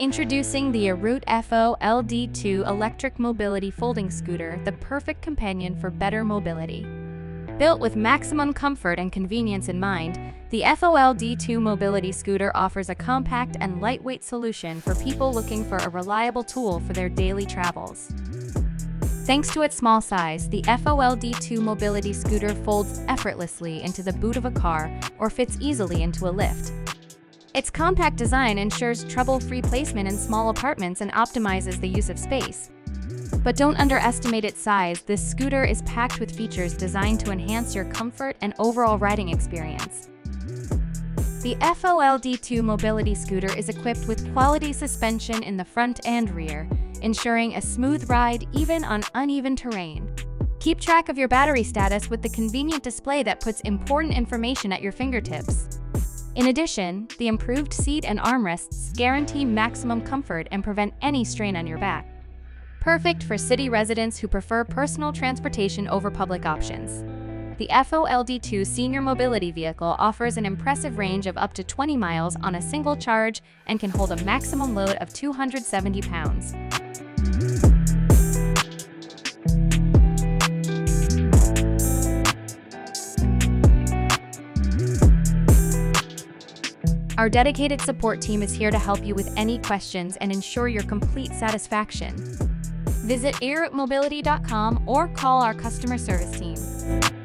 Introducing the Eroute FOLD2 electric mobility folding scooter, the perfect companion for better mobility. Built with maximum comfort and convenience in mind, the FOLD2 mobility scooter offers a compact and lightweight solution for people looking for a reliable tool for their daily travels. Thanks to its small size, the FOLD2 mobility scooter folds effortlessly into the boot of a car or fits easily into a lift. Its compact design ensures trouble-free placement in small apartments and optimizes the use of space. But don't underestimate its size. This scooter is packed with features designed to enhance your comfort and overall riding experience. The FOLD2 mobility scooter is equipped with quality suspension in the front and rear, ensuring a smooth ride even on uneven terrain. Keep track of your battery status with the convenient display that puts important information at your fingertips. In addition, the improved seat and armrests guarantee maximum comfort and prevent any strain on your back. Perfect for city residents who prefer personal transportation over public options. The FOLD2 Senior Mobility Vehicle offers an impressive range of up to 20 miles on a single charge and can hold a maximum load of 270 pounds. Our dedicated support team is here to help you with any questions and ensure your complete satisfaction. Visit eroutemobility.com or call our customer service team.